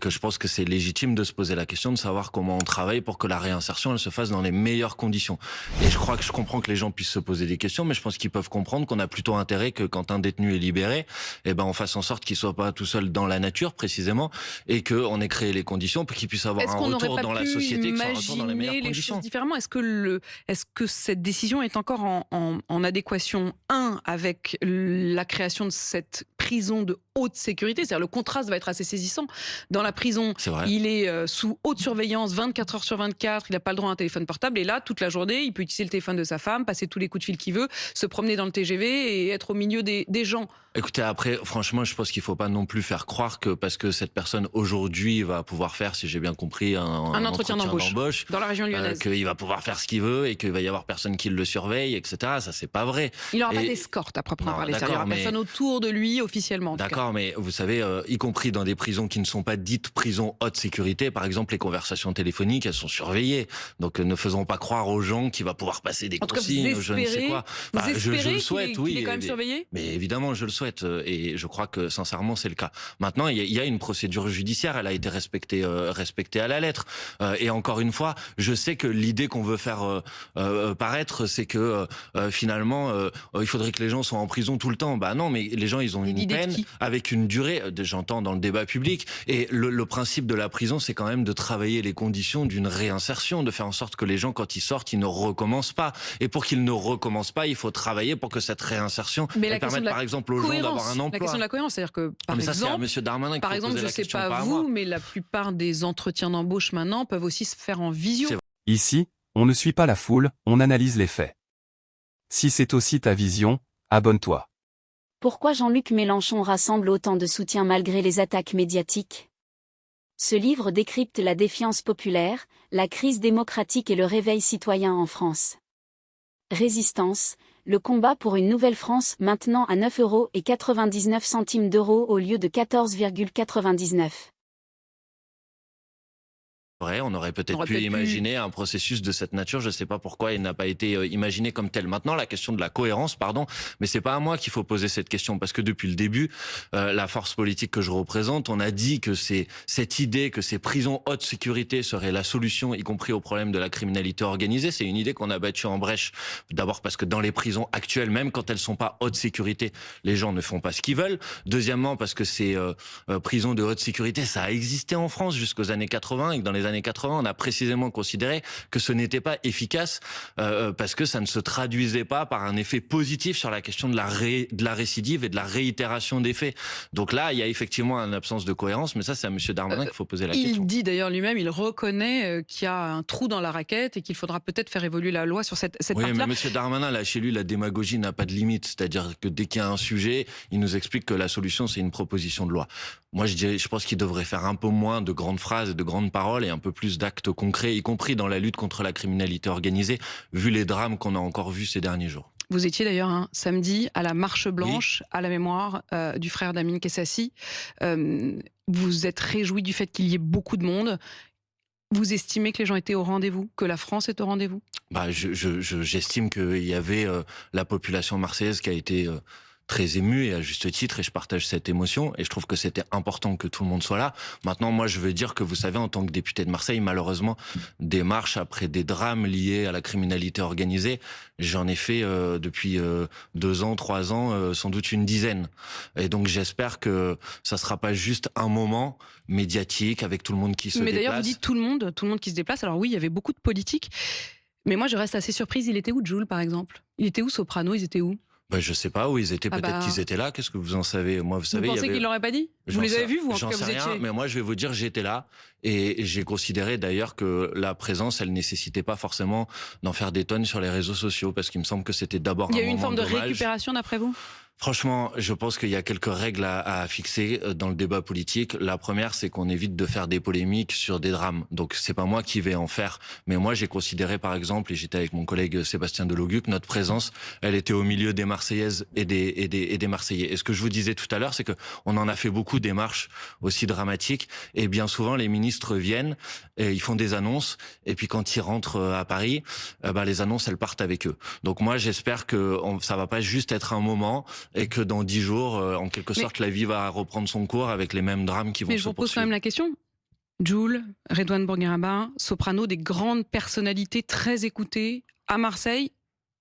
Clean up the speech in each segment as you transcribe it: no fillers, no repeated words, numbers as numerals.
Que je pense que c'est légitime de se poser la question de savoir comment on travaille pour que la réinsertion elle se fasse dans les meilleures conditions. Et je comprends que les gens puissent se poser des questions, mais je pense qu'ils peuvent comprendre qu'on a plutôt intérêt que quand un détenu est libéré, eh ben on fasse en sorte qu'il soit pas tout seul dans la nature précisément, et qu'on ait créé les conditions pour qu'il puisse avoir Est-ce un qu'on n'aurait retour pas dans la pu société, que ce soit un retour dans les meilleures imaginer les choses conditions. différemment? Est-ce que cette décision est encore en adéquation, avec la création de cette prison de haute sécurité? C'est-à-dire le contraste va être assez saisissant. Dans la prison, C'est vrai. il est sous haute surveillance 24 heures sur 24, il n'a pas le droit à un téléphone portable, et là, toute la journée, il peut utiliser le téléphone de sa femme, passer tous les coups de fil qu'il veut, se promener dans le TGV et être au milieu des gens. Écoutez, après, franchement, je pense qu'il faut pas non plus faire croire que parce que cette personne aujourd'hui va pouvoir faire, si j'ai bien compris, Un un entretien d'embauche dans la région lyonnaise. qu'il va pouvoir faire ce qu'il veut et qu'il va y avoir personne qui le surveille, etc. Ça, c'est pas vrai. Il n'aura pas Et d'escorte à proprement non, parler. Il n'y aura d'accord, mais personne autour de lui officiellement. En tout cas. d'accord, mais vous savez, y compris dans des prisons qui ne sont pas dites prisons haute sécurité, par exemple, les conversations téléphoniques, elles sont surveillées. Donc, ne faisons pas croire aux gens qu'il va pouvoir passer des En tout cas, consignes, je ne sais quoi. vous Je espérez le souhaite, qu'il est oui. quand même surveillé? Mais évidemment, je le souhaite. Et je crois que, sincèrement, c'est le cas. Maintenant, il y a une procédure judiciaire. Elle a été respectée à la lettre. Et encore une fois, je sais que l'idée qu'on veut faire paraître, c'est que finalement, il faudrait que les gens soient en prison tout le temps. Bah non, mais les gens, ils ont une L'idée de peine qui? avec une durée, j'entends dans le débat public, et le principe de la prison, c'est quand même de travailler les conditions d'une réinsertion, de faire en sorte que les gens, quand ils sortent, ils ne recommencent pas. Et pour qu'ils ne recommencent pas, il faut travailler pour que cette réinsertion Mais la elle question permette, de la par exemple, aux gens d'avoir un La question emploi. de la cohérence, c'est-à-dire que, Ah, mais ça, c'est à Monsieur Darmanin qu'il par faut exemple, poser je la ne sais question, pas pas à vous, moi. mais la plupart des entretiens d'embauche maintenant peuvent aussi se faire en visio. C'est Ici, on ne suit pas la foule, on analyse les faits. Si c'est aussi ta vision, abonne-toi. Pourquoi Jean-Luc Mélenchon rassemble autant de soutien malgré les attaques médiatiques? Ce livre décrypte la défiance populaire, la crise démocratique et le réveil citoyen en France. Résistance, le combat pour une nouvelle France maintenant à 9,99 € au lieu de 14,99 €. vrai, on aurait On peut-être aurait pu peut-être imaginer un processus de cette nature. Je ne sais pas pourquoi il n'a pas été imaginé comme tel. Maintenant, la question de la cohérence, pardon, mais c'est pas à moi qu'il faut poser cette question, parce que depuis le début, la force politique que je représente, on a dit que c'est cette idée que ces prisons haute sécurité seraient la solution, y compris au problème de la criminalité organisée. C'est une idée qu'on a battue en brèche. D'abord parce que dans les prisons actuelles, même quand elles sont pas haute sécurité, les gens ne font pas ce qu'ils veulent. Deuxièmement, parce que ces prisons de haute sécurité, ça a existé en France jusqu'aux années 80, et que dans les années 80, on a précisément considéré que ce n'était pas efficace parce que ça ne se traduisait pas par un effet positif sur la question de la récidive et de la réitération des faits. Donc là, il y a effectivement une absence de cohérence, mais ça, c'est à M. Darmanin qu'il faut poser la question. Il dit d'ailleurs lui-même, il reconnaît qu'il y a un trou dans la raquette et qu'il faudra peut-être faire évoluer la loi sur cette Oui, partie-là. mais M. Darmanin, là, chez lui, la démagogie n'a pas de limite. C'est-à-dire que dès qu'il y a un sujet, il nous explique que la solution, c'est une proposition de loi. Moi, je pense qu'il devrait faire un peu moins de grandes phrases et de grandes paroles et un peu plus d'actes concrets, y compris dans la lutte contre la criminalité organisée, vu les drames qu'on a encore vus ces derniers jours. Vous étiez d'ailleurs un samedi à la marche blanche à la mémoire du frère d'Amin Kessassi. Vous êtes réjoui du fait qu'il y ait beaucoup de monde. Vous estimez que les gens étaient au rendez-vous, que la France est au rendez-vous? J'estime qu'il y avait la population marseillaise qui a été très émue, et à juste titre, et je partage cette émotion, et je trouve que c'était important que tout le monde soit là. Maintenant, moi, je veux dire que, vous savez, en tant que député de Marseille, malheureusement, des marches après des drames liés à la criminalité organisée, j'en ai fait depuis 2 ans, 3 ans, sans doute une dizaine. Et donc, j'espère que ça sera pas juste un moment médiatique avec tout le monde qui se Mais déplace. d'ailleurs, vous dites tout le monde qui se déplace. Alors oui, il y avait beaucoup de politiques. Mais moi, je reste assez surprise. Il était où, Jul, par exemple? Il était où, Soprano? Ils étaient où? Je sais pas où ils étaient, peut-être qu'ils étaient là. Qu'est-ce que vous en savez? Moi, vous savez, Vous pensez qu'ils l'auraient pas dit? Vous les avez vus, vous, en tout cas, vous étiez? Mais moi, je vais vous dire, j'étais là, et j'ai considéré d'ailleurs que la présence, elle nécessitait pas forcément d'en faire des tonnes sur les réseaux sociaux, parce qu'il me semble que c'était d'abord un moment Il y a eu une forme de d'hommage. récupération, d'après vous? Franchement, je pense qu'il y a quelques règles à fixer dans le débat politique. La première, c'est qu'on évite de faire des polémiques sur des drames. Donc, c'est pas moi qui vais en faire. Mais moi, j'ai considéré, par exemple, et j'étais avec mon collègue Sébastien Delogu, que notre présence, elle était au milieu des Marseillaises et des Marseillais. Et ce que je vous disais tout à l'heure, c'est que on en a fait beaucoup des marches aussi dramatiques. Et bien souvent, les ministres viennent et ils font des annonces. Et puis, quand ils rentrent à Paris, les annonces, elles partent avec eux. Donc, moi, j'espère que ça va pas juste être un moment, et que dans 10 jours, en quelque sorte, la vie va reprendre son cours avec les mêmes drames qui vont se poursuivre. Mais je vous pose quand même la question. Jul, Redouane Bourguiba, Soprano, des grandes personnalités très écoutées à Marseille.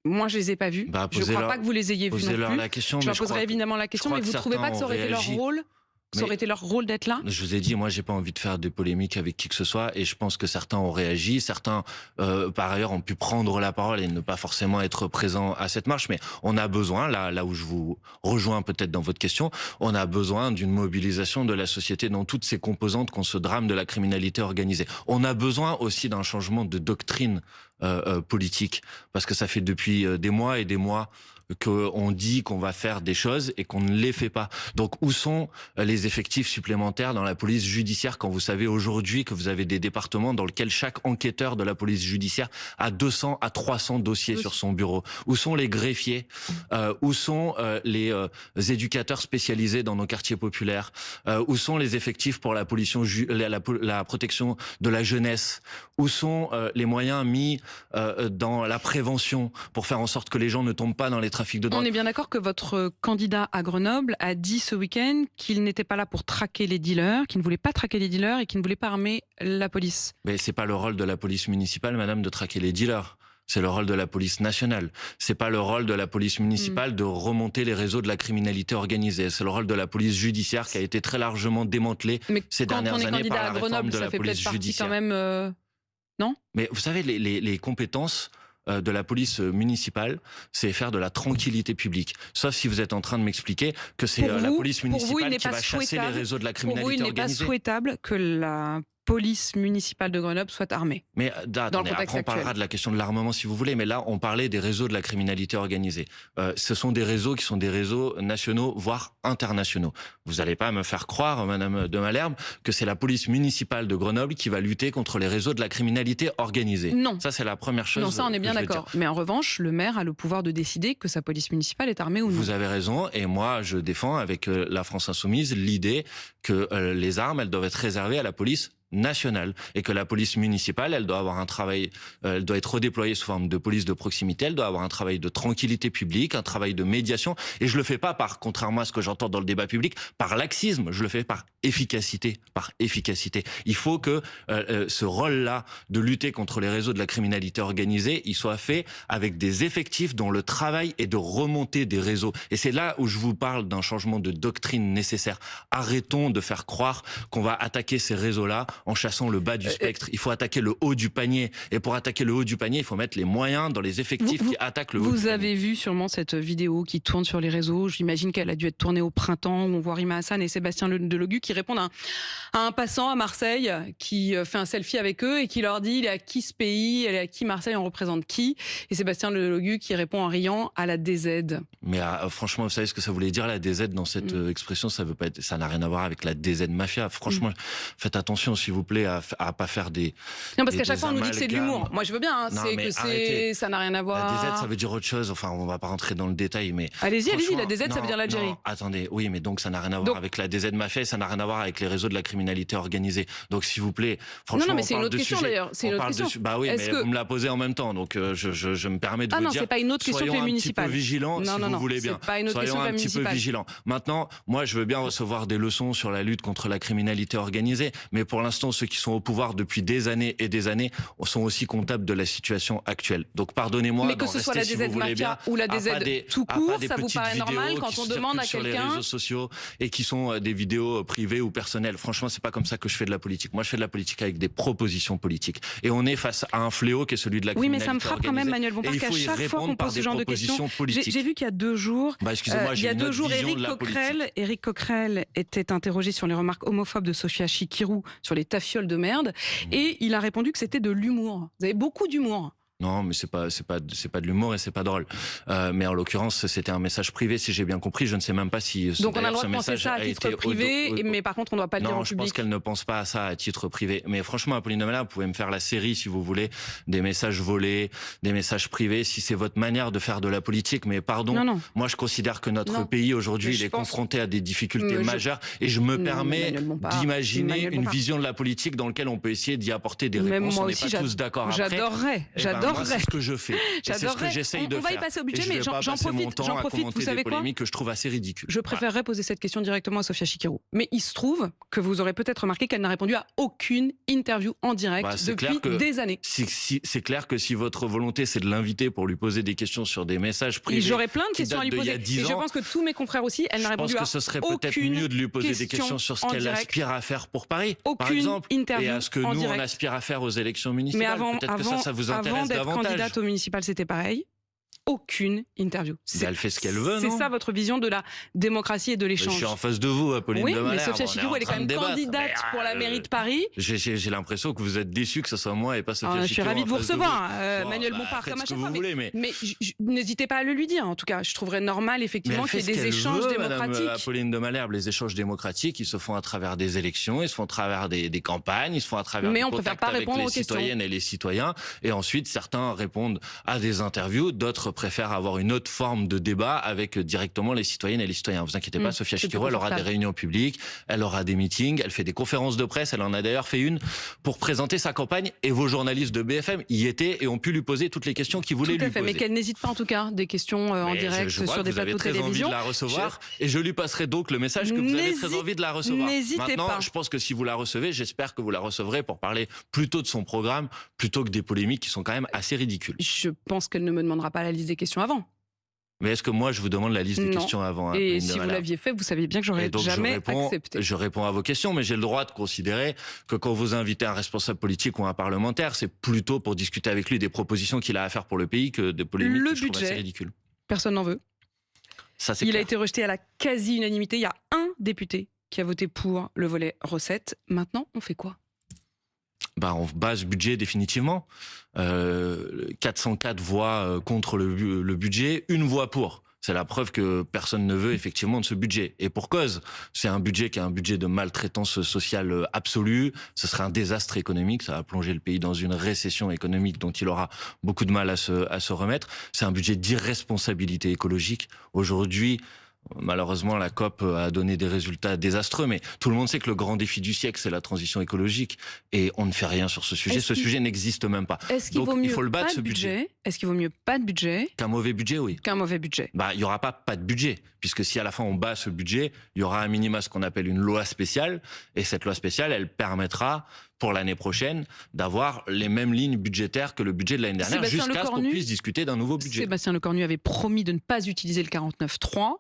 Moi, je les ai pas vus. Je ne crois pas que vous les ayez vus non plus. La question, je leur poserai évidemment la question, mais vous ne trouvez pas que ça aurait été leur rôle ? Ça aurait été leur rôle d'être là? Je vous ai dit, moi, j'ai pas envie de faire des polémiques avec qui que ce soit, et je pense que certains ont réagi, certains, par ailleurs, ont pu prendre la parole et ne pas forcément être présents à cette marche. Mais on a besoin, là où je vous rejoins peut-être dans votre question, on a besoin d'une mobilisation de la société dans toutes ses composantes contre ce drame de la criminalité organisée. On a besoin aussi d'un changement de doctrine politique, parce que ça fait depuis des mois et des mois qu'on dit qu'on va faire des choses et qu'on ne les fait pas. Donc où sont les effectifs supplémentaires dans la police judiciaire quand vous savez aujourd'hui que vous avez des départements dans lesquels chaque enquêteur de la police judiciaire a 200 à 300 dossiers sur son bureau? Où sont les greffiers? Où sont les éducateurs spécialisés dans nos quartiers populaires? Où sont les effectifs pour la protection de la jeunesse? Où sont les moyens mis dans la prévention pour faire en sorte que les gens ne tombent pas dans les trafics de drogue? On est bien d'accord que votre candidat à Grenoble a dit ce week-end qu'il n'était pas là pour traquer les dealers, qu'il ne voulait pas traquer les dealers et qu'il ne voulait pas armer la police. Mais c'est pas le rôle de la police municipale, madame, de traquer les dealers. C'est le rôle de la police nationale. C'est pas le rôle de la police municipale de remonter les réseaux de la criminalité organisée. C'est le rôle de la police judiciaire qui a été très largement démantelée ces dernières années par la réforme de la police judiciaire. Quand même, non? Mais vous savez, les compétences de la police municipale, c'est faire de la tranquillité publique. Sauf si vous êtes en train de m'expliquer que c'est la police municipale qui va chasser les réseaux de la criminalité organisée. Pour vous, il n'est pas souhaitable que la police municipale de Grenoble soit armée. Mais attendez, après on parlera de la question de l'armement si vous voulez, mais là on parlait des réseaux de la criminalité organisée. Ce sont des réseaux qui sont des réseaux nationaux, voire internationaux. Vous n'allez pas me faire croire, madame de Malherbe, que c'est la police municipale de Grenoble qui va lutter contre les réseaux de la criminalité organisée. Non. Ça c'est la première chose. Non, ça on est bien d'accord. Mais en revanche, le maire a le pouvoir de décider que sa police municipale est armée ou non. Vous avez raison, et moi je défends avec la France Insoumise l'idée que les armes, elles doivent être réservées à la police nationale, et que la police municipale, elle doit avoir un travail, elle doit être redéployée sous forme de police de proximité, elle doit avoir un travail de tranquillité publique, un travail de médiation, et je le fais pas contrairement à ce que j'entends dans le débat public, par laxisme, je le fais par efficacité, Il faut que ce rôle-là de lutter contre les réseaux de la criminalité organisée, il soit fait avec des effectifs dont le travail est de remonter des réseaux. Et c'est là où je vous parle d'un changement de doctrine nécessaire. Arrêtons de faire croire qu'on va attaquer ces réseaux-là en chassant le bas du spectre. Il faut attaquer le haut du panier. Et pour attaquer le haut du panier, il faut mettre les moyens dans les effectifs qui attaquent le haut du panier. Vous avez vu sûrement cette vidéo qui tourne sur les réseaux. J'imagine qu'elle a dû être tournée au printemps, où on voit Rima Hassan et Sébastien Delogu qui répondent à un passant à Marseille qui fait un selfie avec eux et qui leur dit il est à qui ce pays, elle est à qui Marseille, on représente qui? Et Sébastien Delogu qui répond en riant à la DZ. Mais franchement, vous savez ce que ça voulait dire la DZ dans cette expression? Ça veut pas être, ça n'a rien à voir avec la DZ mafia. Franchement, faites attention s'il vous plaît à pas faire des. Non, parce qu'à chaque fois on nous dit que c'est de l'humour. Moi je veux bien, hein, ça n'a rien à voir. La DZ ça veut dire autre chose. Enfin, on va pas rentrer dans le détail, mais. Allez-y, la DZ ça veut dire l'Algérie. Non, attendez, oui, mais donc ça n'a rien à voir avec la DZ mafia, ça n'a rien à voir avec les réseaux de la criminalité organisée. Donc s'il vous plaît, franchement. Non, mais c'est une autre question d'ailleurs. C'est une autre question. Bah oui, mais vous me la posez en même temps, donc je me permets de vous dire. Ah non, c'est pas une autre question que les municipales. Soyons un petit peu vigilants, si vous voulez bien. C'est pas une autre question que les municipales. Soyons un petit peu vigilants. Maintenant, moi, je veux bien recevoir des leçons sur la lutte contre la criminalité organisée, mais pour l'instant, ceux qui sont au pouvoir depuis des années et des années sont aussi comptables de la situation actuelle. Donc, pardonnez-moi. Mais que ce soit la DZ Mafia ou la DZ tout court, ça vous paraît normal quand on demande à quelqu'un. Sur les réseaux sociaux et qui sont des vidéos privées ou personnelles. Franchement, c'est pas comme ça que je fais de la politique. Moi, je fais de la politique avec des propositions politiques. Et on est face à un fléau qui est celui de la criminalité organisée. Oui, mais ça me frappe quand même, Manuel Bompard, qu'à chaque fois qu'on pose ce genre de questions, j'ai vu qu'il y a 2 jours, Éric Coquerel était interrogé sur les remarques homophobes de Sophia Chikirou sur les tafioles de merde, et il a répondu que c'était de l'humour. Vous avez beaucoup d'humour. Non, mais c'est pas de l'humour et c'est pas drôle. Mais en l'occurrence, c'était un message privé, si j'ai bien compris. Je ne sais même pas si. Donc on a le droit de penser ça à titre privé, mais par contre on ne doit pas le dire en public. Non, je pense qu'elle ne pense pas à ça à titre privé. Mais franchement, Apolline de Malherbe, vous pouvez me faire la série si vous voulez, des messages volés, des messages privés, si c'est votre manière de faire de la politique. Mais pardon, moi je considère que notre pays aujourd'hui il est confronté à des difficultés majeures, et je me permets d'imaginer une vision de la politique dans laquelle on peut essayer d'y apporter des réponses. On n'est pas tous d'accord. J'adorerais moi, c'est ce que je fais. C'est ce que j'essaye de faire. On va y passer au budget, mais j'en profite. Vous savez quoi ? Que je trouve assez ridicule. Je préférerais poser cette question directement à Sophia Chikirou. Mais il se trouve que vous aurez peut-être remarqué qu'elle n'a répondu à aucune interview en direct depuis des années. C'est clair que si votre volonté, c'est de l'inviter pour lui poser des questions sur des messages privés. J'aurais plein de questions à lui poser. Et je pense que tous mes confrères aussi, elle n'a répondu à aucune question. Je pense que ce serait peut-être mieux de lui poser des questions sur ce qu'elle aspire à faire pour Paris, par exemple, interview et à ce que nous, on aspire à faire aux élections municipales. Mais peut-être que ça vous intéresse davantage. Avant d'être candidate aux municipales, c'était pareil. Aucune interview. Elle fait ce qu'elle veut, non ? C'est ça votre vision de la démocratie et de l'échange. Je suis en face de vous, Apolline de Malherbe. Oui, mais Sophia Chikirou, elle est quand même candidate pour la mairie de Paris. J'ai l'impression que vous êtes déçu que ce soit moi et pas Sophia Chikirou. Je suis ravie de vous recevoir, Manuel Bompard, comme à chaque fois. Mais n'hésitez pas à le lui dire, en tout cas. Je trouverais normal, effectivement, qu'il y ait des échanges démocratiques. Madame Apolline de Malherbe, les échanges démocratiques, ils se font à travers des élections, ils se font à travers des campagnes, ils se font à travers des contacts avec les citoyennes et les citoyens. Et ensuite, certains répondent à des interviews, d'autres préfèrent avoir une autre forme de débat avec directement les citoyennes et les citoyens. Vous inquiétez pas, Sophia Chikirou, elle aura des réunions publiques, elle aura des meetings, elle fait des conférences de presse, elle en a d'ailleurs fait une pour présenter sa campagne et vos journalistes de BFM y étaient et ont pu lui poser toutes les questions qu'ils voulaient lui poser. Mais qu'elle n'hésite pas en tout cas, des questions en direct sur des plateaux de télévision. Vous avez très envie de la recevoir et je lui passerai donc le message que vous avez très envie de la recevoir. Maintenant, je pense que si vous la recevez, j'espère que vous la recevrez pour parler plutôt de son programme plutôt que des polémiques qui sont quand même assez ridicules. Je pense qu'elle ne me demandera pas la liste des questions avant. Mais est-ce que moi, je vous demande la liste des questions avant? Et si vous l'aviez fait, vous saviez bien que j'aurais jamais accepté. Je réponds à vos questions, mais j'ai le droit de considérer que quand vous invitez un responsable politique ou un parlementaire, c'est plutôt pour discuter avec lui des propositions qu'il a à faire pour le pays que des polémiques que je trouve assez ridicules. Personne n'en veut. Ça, c'est Il clair. a été rejeté à la quasi-unanimité. Il y a un député qui a voté pour le volet recettes. Maintenant, on fait quoi? On base budget définitivement. 404 voix contre le budget, une voix pour. C'est la preuve que personne ne veut effectivement de ce budget. Et pour cause, c'est un budget qui est un budget de maltraitance sociale absolue. Ce serait un désastre économique. Ça va plonger le pays dans une récession économique dont il aura beaucoup de mal à se remettre. C'est un budget d'irresponsabilité écologique. Aujourd'hui, malheureusement, la COP a donné des résultats désastreux, mais tout le monde sait que le grand défi du siècle, c'est la transition écologique. Et on ne fait rien sur ce sujet. Ce sujet n'existe même pas. Donc, il faut le battre, ce budget. Est-ce qu'il vaut mieux pas de budget qu'un mauvais budget? Oui. Qu'un mauvais budget. Il n'y aura pas de budget. Puisque si à la fin on bat ce budget, il y aura un minima ce qu'on appelle une loi spéciale. Et cette loi spéciale, elle permettra pour l'année prochaine d'avoir les mêmes lignes budgétaires que le budget de l'année dernière, jusqu'à ce qu'on puisse discuter d'un nouveau budget. Sébastien Lecornu avait promis de ne pas utiliser le 49.3.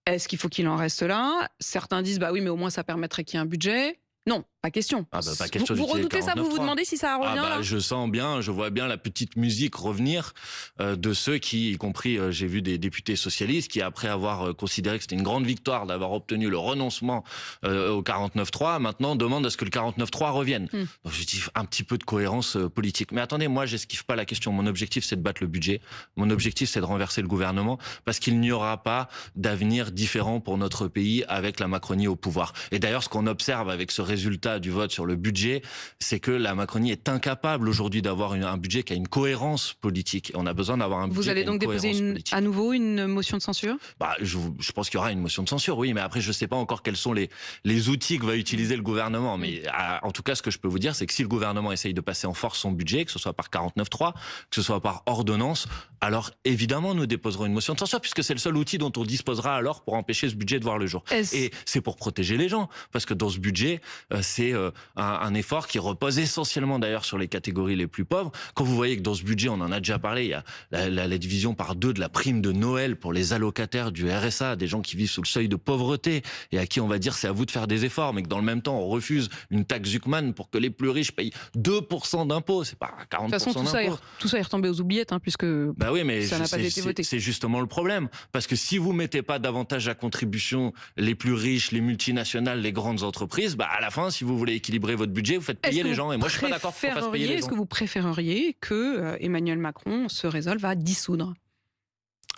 Est-ce qu'il faut qu'il en reste là? Certains disent oui, mais au moins ça permettrait qu'il y ait un budget. Non, pas question. Pas question vous redoutez ça? Vous vous demandez si ça revient là? Je sens bien, je vois bien la petite musique revenir de ceux qui, y compris, j'ai vu des députés socialistes qui, après avoir considéré que c'était une grande victoire d'avoir obtenu le renoncement au 49.3, maintenant demandent à ce que le 49.3 revienne. Donc je dis un petit peu de cohérence politique. Mais attendez, moi j'esquive pas la question. Mon objectif c'est de battre le budget. Mon objectif c'est de renverser le gouvernement parce qu'il n'y aura pas d'avenir différent pour notre pays avec la Macronie au pouvoir. Et d'ailleurs, ce qu'on observe avec ce résultat du vote sur le budget, c'est que la Macronie est incapable aujourd'hui d'avoir un budget qui a une cohérence politique. On a besoin d'avoir un budget. Vous allez donc déposer à nouveau une motion de censure? Je pense qu'il y aura une motion de censure, oui, mais après je ne sais pas encore quels sont les outils que va utiliser le gouvernement. Mais en tout cas, ce que je peux vous dire, c'est que si le gouvernement essaye de passer en force son budget, que ce soit par 49.3, que ce soit par ordonnance, alors évidemment nous déposerons une motion de censure puisque c'est le seul outil dont on disposera alors pour empêcher ce budget de voir le jour. Et c'est pour protéger les gens, parce que dans ce budget, c'est un effort qui repose essentiellement d'ailleurs sur les catégories les plus pauvres. Quand vous voyez que dans ce budget, on en a déjà parlé, il y a la division par 2 de la prime de Noël pour les allocataires du RSA, des gens qui vivent sous le seuil de pauvreté et à qui on va dire c'est à vous de faire des efforts, mais que dans le même temps on refuse une taxe Zuckman pour que les plus riches payent 2% d'impôts, c'est pas 40% d'impôts. De toute façon, tout ça est retombé aux oubliettes, puisque oui, mais ça n'a pas été voté. C'est justement le problème, parce que si vous mettez pas davantage à contribution les plus riches, les multinationales, les grandes entreprises, à la fin, si vous voulez équilibrer votre budget, vous faites payer les gens. Et moi, je suis pas d'accord pour qu'on fasse payer les gens. Est-ce que vous préféreriez que Emmanuel Macron se résolve à dissoudre?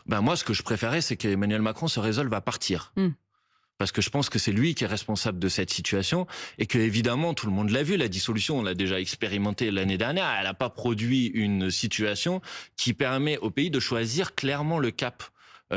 Moi, ce que je préférais, c'est qu'Emmanuel Macron se résolve à partir. Parce que je pense que c'est lui qui est responsable de cette situation et que, évidemment, tout le monde l'a vu, la dissolution, on l'a déjà expérimenté l'année dernière, elle n'a pas produit une situation qui permet au pays de choisir clairement le cap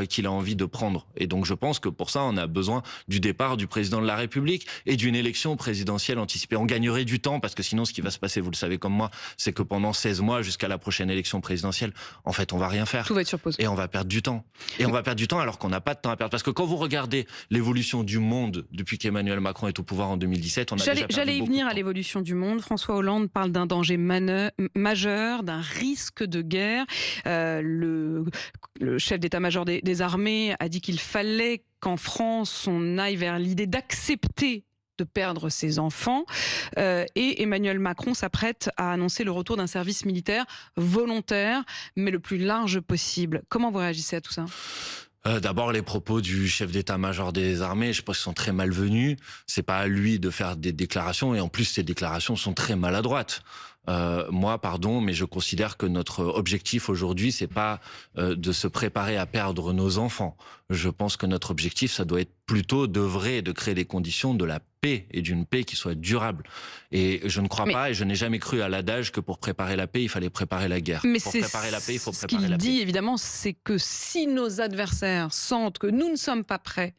qu'il a envie de prendre. Et donc je pense que pour ça, on a besoin du départ du président de la République et d'une élection présidentielle anticipée. On gagnerait du temps parce que sinon, ce qui va se passer, vous le savez comme moi, c'est que pendant 16 mois jusqu'à la prochaine élection présidentielle, en fait, on va rien faire. Tout va être sur pause. Et on va perdre du temps. Et on va perdre du temps alors qu'on n'a pas de temps à perdre. Parce que quand vous regardez l'évolution du monde depuis qu'Emmanuel Macron est au pouvoir en 2017, on a déjà perdu beaucoup de temps. J'allais y venir à l'évolution du monde. François Hollande parle d'un danger majeur, d'un risque de guerre. Le chef d'état-major des armées a dit qu'il fallait qu'en France, on aille vers l'idée d'accepter de perdre ses enfants. Et Emmanuel Macron s'apprête à annoncer le retour d'un service militaire volontaire, mais le plus large possible. Comment vous réagissez à tout ça ? D'abord, les propos du chef d'état-major des armées, je pense qu'ils sont très malvenus. C'est pas à lui de faire des déclarations, et en plus, ces déclarations sont très maladroites. Moi, pardon, mais je considère que notre objectif aujourd'hui, c'est pas de se préparer à perdre nos enfants. Je pense que notre objectif, ça doit être plutôt d'œuvrer et de créer des conditions de la paix et d'une paix qui soit durable. Et je ne crois pas, et je n'ai jamais cru à l'adage que pour préparer la paix, il fallait préparer la guerre. Mais pour préparer la paix, il faut préparer la paix. Ce qu'il dit, évidemment, c'est que si nos adversaires sentent que nous ne sommes pas prêts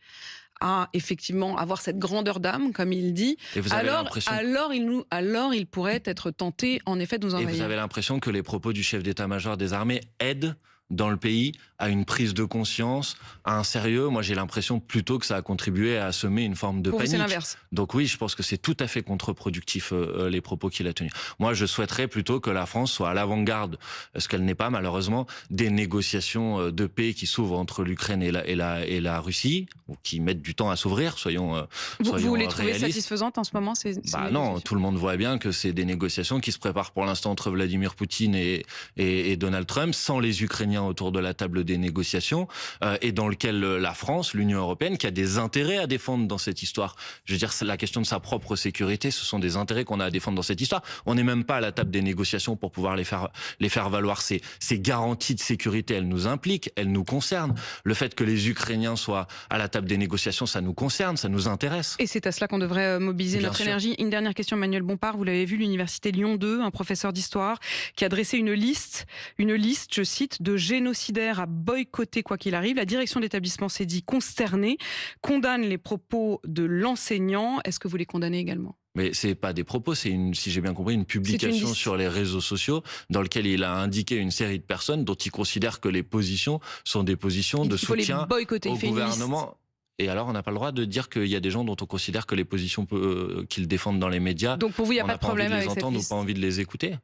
à effectivement avoir cette grandeur d'âme, comme il dit, alors il pourrait être tenté en effet de nous envahir. Et vous avez l'impression que les propos du chef d'état-major des armées aident dans le pays à une prise de conscience, à un sérieux. Moi, j'ai l'impression plutôt que ça a contribué à semer une forme de panique. C'est l'inverse. Donc oui, je pense que c'est tout à fait contre-productif les propos qu'il a tenus. Moi, je souhaiterais plutôt que la France soit à l'avant-garde, ce qu'elle n'est pas malheureusement, des négociations de paix qui s'ouvrent entre l'Ukraine et la Russie, ou qui mettent du temps à s'ouvrir. Soyons vous les trouvez réalistes. satisfaisantes en ce moment Non, tout le monde voit bien que c'est des négociations qui se préparent pour l'instant entre Vladimir Poutine et Donald Trump, sans les Ukrainiens autour de la table des négociations, et dans lequel la France, l'Union européenne, qui a des intérêts à défendre dans cette histoire. Je veux dire, c'est la question de sa propre sécurité, ce sont des intérêts qu'on a à défendre dans cette histoire. On n'est même pas à la table des négociations pour pouvoir les faire valoir. Ces garanties de sécurité, elles nous impliquent, elles nous concernent. Le fait que les Ukrainiens soient à la table des négociations, ça nous concerne, ça nous intéresse. Et c'est à cela qu'on devrait mobiliser notre énergie. Une dernière question, Manuel Bompard. Vous l'avez vu, l'Université Lyon 2, un professeur d'histoire, qui a dressé une liste, je cite, de génocidaires à boycotter quoi qu'il arrive. La direction d'établissement s'est dit consternée, condamne les propos de l'enseignant. Est-ce que vous les condamnez également ? Mais c'est pas des propos, c'est si j'ai bien compris, une publication sur les réseaux sociaux dans lequel il a indiqué une série de personnes dont il considère que les positions sont des positions de soutien au gouvernement. Et alors, on n'a pas le droit de dire qu'il y a des gens dont on considère que les positions qu'ils défendent dans les médias, donc pour vous, il n'y a pas de problème avec cette liste. On n'a pas envie de les entendre ou pas envie de les écouter.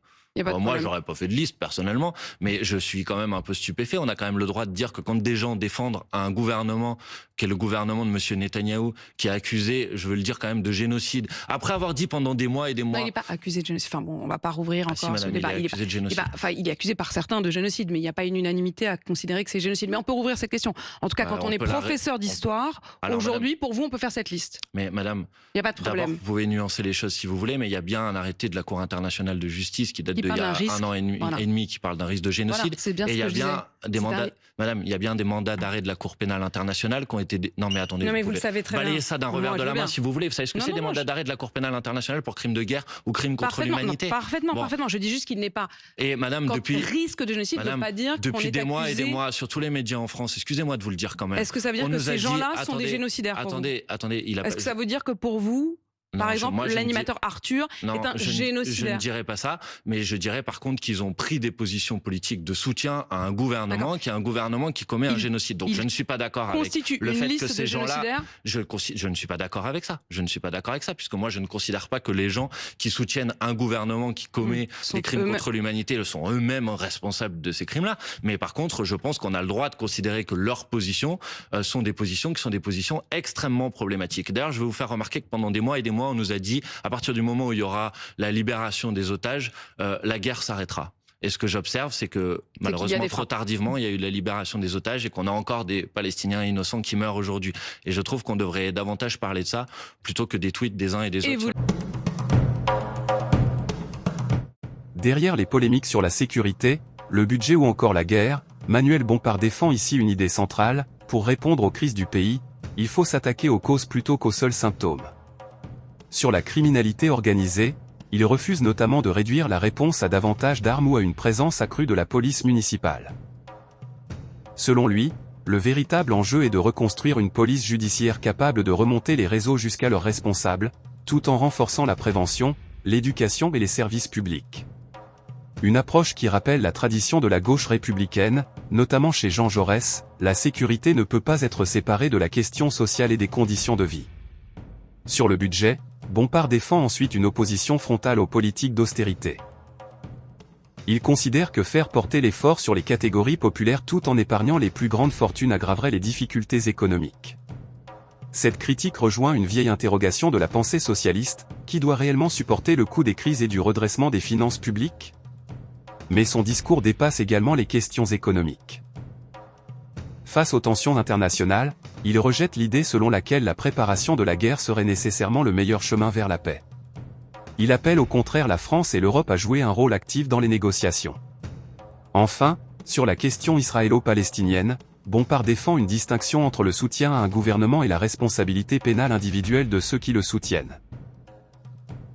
Moi, j'aurais pas fait de liste personnellement, mais je suis quand même un peu stupéfait. On a quand même le droit de dire que quand des gens défendent un gouvernement, qui est le gouvernement de monsieur Netanyahou, qui est accusé, je veux le dire quand même, de génocide, après avoir dit pendant des mois et des mois... Non, il n'est pas accusé de génocide. Enfin bon, on va pas rouvrir encore ce débat. Il est accusé de génocide. Il est accusé par certains de génocide, mais il n'y a pas une unanimité à considérer que c'est génocide. Mais on peut rouvrir cette question. En tout cas, quand on est professeur d'histoire, aujourd'hui, pour vous, on peut faire cette liste. Mais madame, il n'y a pas de problème. Vous pouvez nuancer les choses si vous voulez, mais il y a bien un arrêté de la Cour internationale de justice qui date d'il y a un an et demi qui parle d'un risque de génocide. Bien et il y a bien des mandats, madame, il y a bien des mandats d'arrêt de la Cour pénale internationale qui ont été... Non mais attendez, vous le savez très bien. Balayez ça d'un revers de la main si vous voulez. Vous savez ce que c'est des mandats d'arrêt de la Cour pénale internationale pour crimes de guerre ou crimes contre l'humanité? Parfaitement. Je dis juste qu'il n'est pas... Et madame, depuis... risque de génocide ne veut pas dire qu'on est depuis des mois et des mois, sur tous les médias en France, excusez-moi de vous le dire quand même. Est-ce que ça veut dire que ces gens-là sont des génocidaires pour vous? Attendez, est-ce que ça veut dire que pour vous... Par exemple, l'animateur Arthur est un génocidaire. Je ne dirais pas ça, mais je dirais par contre qu'ils ont pris des positions politiques de soutien à un gouvernement qui est un gouvernement qui commet un génocide. Donc je ne suis pas d'accord avec le fait que ces gens-là... Je ne suis pas d'accord avec ça. Je ne suis pas d'accord avec ça, puisque moi je ne considère pas que les gens qui soutiennent un gouvernement qui commet des crimes contre l'humanité sont eux-mêmes responsables de ces crimes-là. Mais par contre, je pense qu'on a le droit de considérer que leurs positions sont des positions qui sont des positions extrêmement problématiques. D'ailleurs, je vais vous faire remarquer que pendant des mois et des mois, on nous a dit, à partir du moment où il y aura la libération des otages, la guerre s'arrêtera. Et ce que j'observe, c'est que malheureusement, trop tardivement, il y a eu la libération des otages et qu'on a encore des Palestiniens innocents qui meurent aujourd'hui. Et je trouve qu'on devrait davantage parler de ça plutôt que des tweets des uns et des autres. Derrière les polémiques sur la sécurité, le budget ou encore la guerre, Manuel Bompard défend ici une idée centrale: pour répondre aux crises du pays, il faut s'attaquer aux causes plutôt qu'aux seuls symptômes. Sur la criminalité organisée, il refuse notamment de réduire la réponse à davantage d'armes ou à une présence accrue de la police municipale. Selon lui, le véritable enjeu est de reconstruire une police judiciaire capable de remonter les réseaux jusqu'à leurs responsables, tout en renforçant la prévention, l'éducation et les services publics. Une approche qui rappelle la tradition de la gauche républicaine, notamment chez Jean Jaurès, la sécurité ne peut pas être séparée de la question sociale et des conditions de vie. Sur le budget, Bompard défend ensuite une opposition frontale aux politiques d'austérité. Il considère que faire porter l'effort sur les catégories populaires tout en épargnant les plus grandes fortunes aggraverait les difficultés économiques. Cette critique rejoint une vieille interrogation de la pensée socialiste, qui doit réellement supporter le coût des crises et du redressement des finances publiques ? Mais son discours dépasse également les questions économiques. Face aux tensions internationales, il rejette l'idée selon laquelle la préparation de la guerre serait nécessairement le meilleur chemin vers la paix. Il appelle au contraire la France et l'Europe à jouer un rôle actif dans les négociations. Enfin, sur la question israélo-palestinienne, Bompard défend une distinction entre le soutien à un gouvernement et la responsabilité pénale individuelle de ceux qui le soutiennent.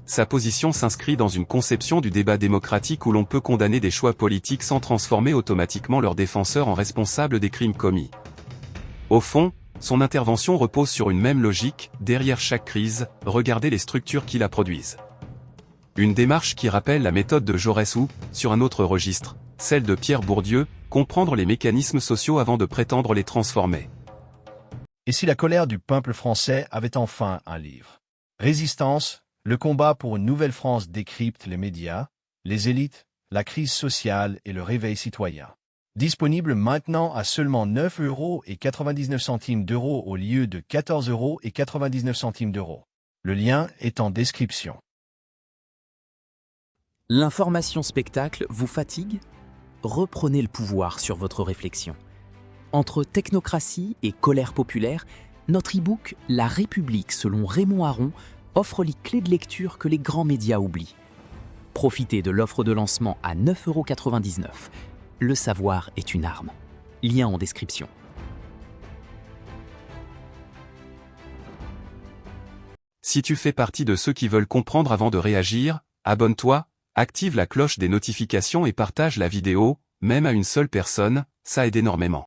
Sa position s'inscrit dans une conception du débat démocratique où l'on peut condamner des choix politiques sans transformer automatiquement leurs défenseurs en responsables des crimes commis. Au fond, son intervention repose sur une même logique: derrière chaque crise, regardez les structures qui la produisent. Une démarche qui rappelle la méthode de Jaurès ou, sur un autre registre, celle de Pierre Bourdieu, comprendre les mécanismes sociaux avant de prétendre les transformer. Et si la colère du peuple français avait enfin un livre? Résistance, le combat pour une nouvelle France décrypte les médias, les élites, la crise sociale et le réveil citoyen. Disponible maintenant à seulement 9,99 € au lieu de 14,99 €. Le lien est en description. L'information spectacle vous fatigue ? Reprenez le pouvoir sur votre réflexion. Entre technocratie et colère populaire, notre e-book « La République selon Raymond Aron » offre les clés de lecture que les grands médias oublient. Profitez de l'offre de lancement à 9,99 €. Le savoir est une arme. Lien en description. Si tu fais partie de ceux qui veulent comprendre avant de réagir, abonne-toi, active la cloche des notifications et partage la vidéo, même à une seule personne, ça aide énormément.